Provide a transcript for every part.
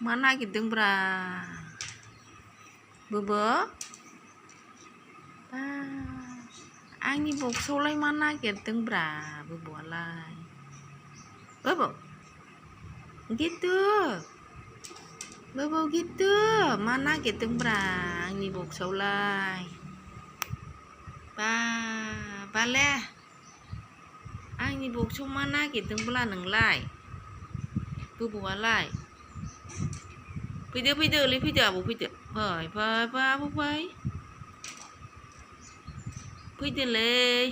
मा नागिरदोंब्रा बोबो आंनि बक्सआवलाय मा नागिरदोंब्रा बोबोआलाय बोबो gitu बोबो gitu मा नागिरदोंब्रा आंनि बक्सआवलाय बाले आंनि बक्सआव मा नागिरदोंब्ला नोंलाय बोबोआलाय फैदो ओलै फैदो आबौ फैदो फै आबौ फैदोलै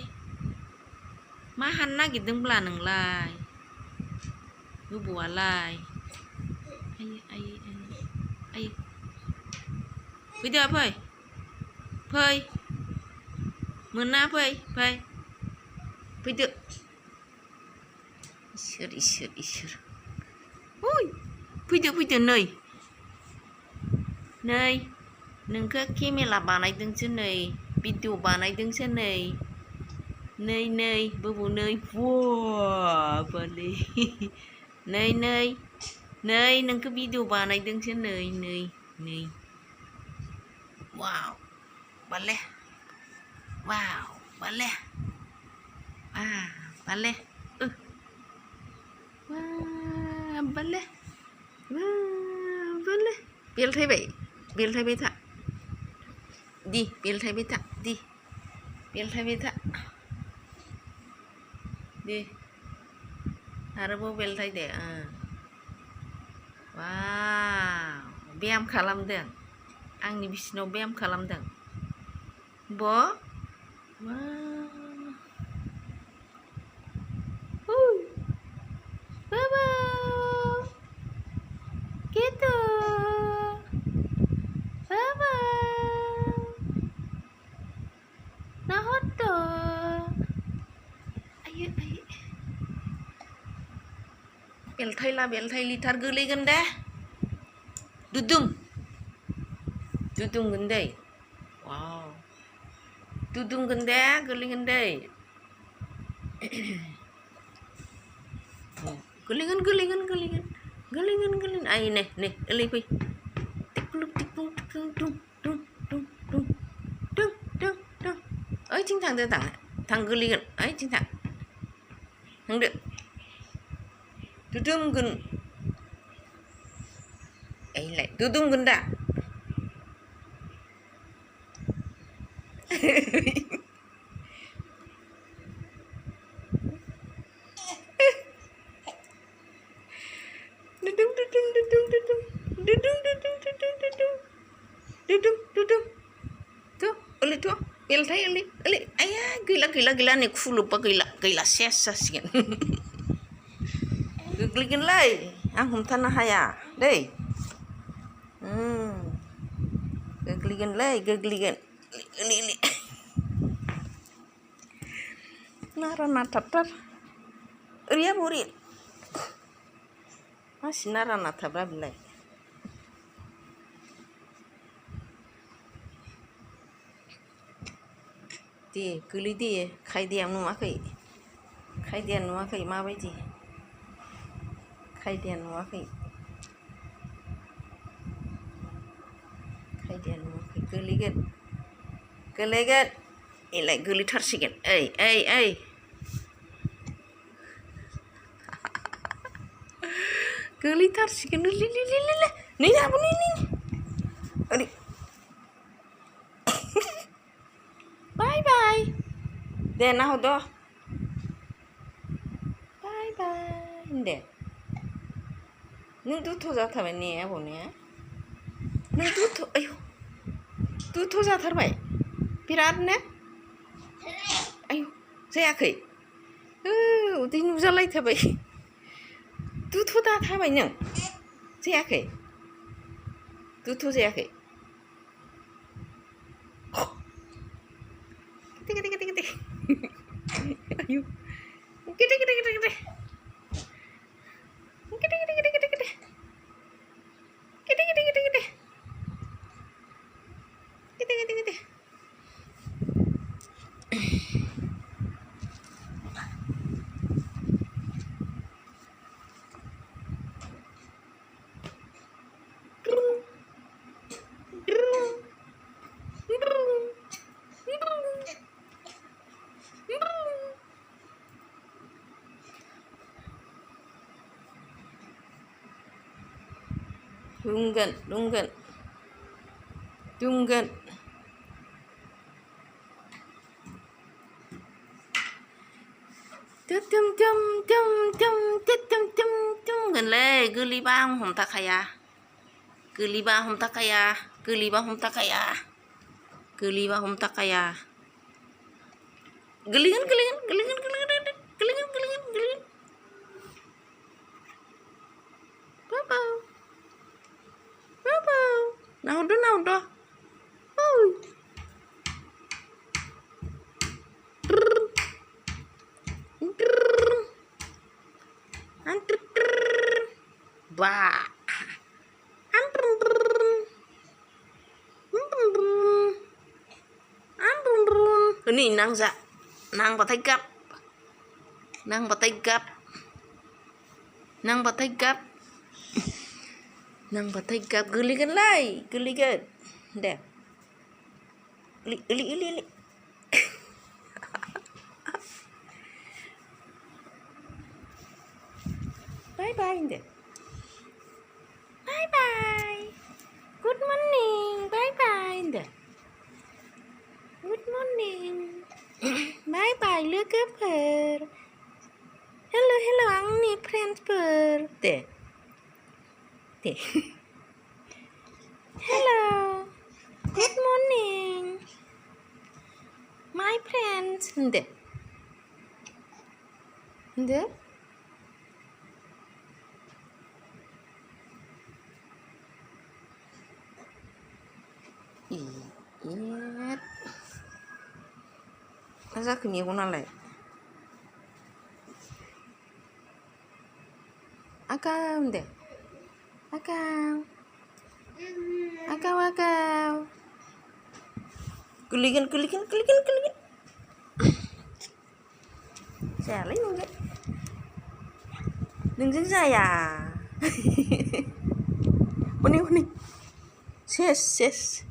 मा हानो नागिरदोंब्ला नोंलाय बोबोआलाय आयै फैदो फै मोना फै फैदो इसोर फैदो नै नोंखौ केमेरा बानायदोंसो नै भिडिअ बानायदोंसो नै बोबो नै बाले नै नोंखौ भिडिअ बानायदोंसो नै वाव बाले बाले बेलथायबाय था बेलथायबाय था दे आरोबाव बेलथायदो वाव ब्याम खालामदों आंनि बिसिनाव ब्याम खालामदों बाबा gitu baba nahoto ayo बेलथाय लिटार गोलैगोन दे दुदुंगोन दै वाव दुदुंगोन दे गोलैगोन दै गोलैगोन आइ नै ओलै फै ओइथिं थांदो थां गोलैगोन ओइथिं थांदो दुदुंगोन ओइलाय दुदुंगोन दा Dudung. Tuh, oleh tuh, बेलथाय oleh. Ayah, gila nih lupa gila ses sasian. Goglinglah, हमथानो हाया दै. गोग्लैगोन. Oli. Narana tatar. Ria murid. Masih narana tabra bilai. दे गोलैदे खायदाया नुवाखै माबायदि खायदाया नुवाखै गोलैगोन एलाय गोलैथारसिगोन ओइ गोलैथारसिगोन नै आबौ नै ओरै Bye. Deh, nah udah. Bye. Deh. Nung tuh jatuh nih ya, bonya. Nung tuh, ayo. Tuh jatuh baik. Pirat nih. Ayo, जायाखै. उदै नुजालायथारबाय. Tuh jatuh baik neng. जायाखै. Tuh जायाखै. Gede. Ayo. Gede. Gede. Dunggan, dunggan, dunggan. Tum tum tum tum tum tum tum tum gần lê guli ba hom takaya guli ba hom takaya guli ba hom takaya guli ba hom takaya gelingan gelingan gelingan gelingan gelingan gelingan gelingan baba baba nào đó ôi ba ini nang dạ nang vào tay gấp nang vào tay gấp nang vào tay gấp nang vào tay gấp geligan lại geligan đẹp li li li li bye bye đẹp bye bye good morning bye bye đẹp good morning bye bye look up her hello hello Angni friends per de hello good morning my friends de iya masa kini aku nalai akam deh akam kulikan saya lấy luôn đấy đừng dính dây à Uni ses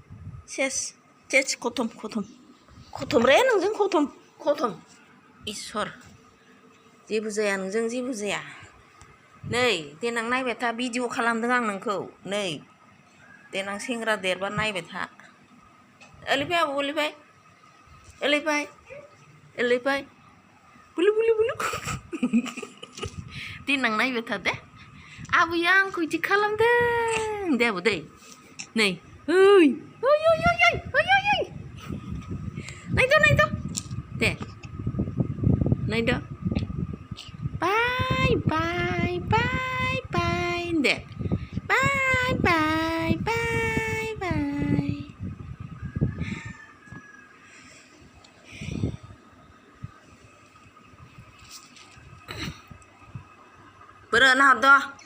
kotom re नोंजों kotom इसोर जेबो जाया नोंजों जेबो जाया नै देनां नायबाय था भिडिअ खालामदों आं नोंखौ नै देनां सेंग्रा देरबा नायबाय था ओलैफाय आबौ ओलैफाय बुलु देनां नायबाय था दे आबैया आंखौ इदि खालामदों दे आबौ दै नै ओइ नायद' दे नायद' बाय दे बाय berenang dah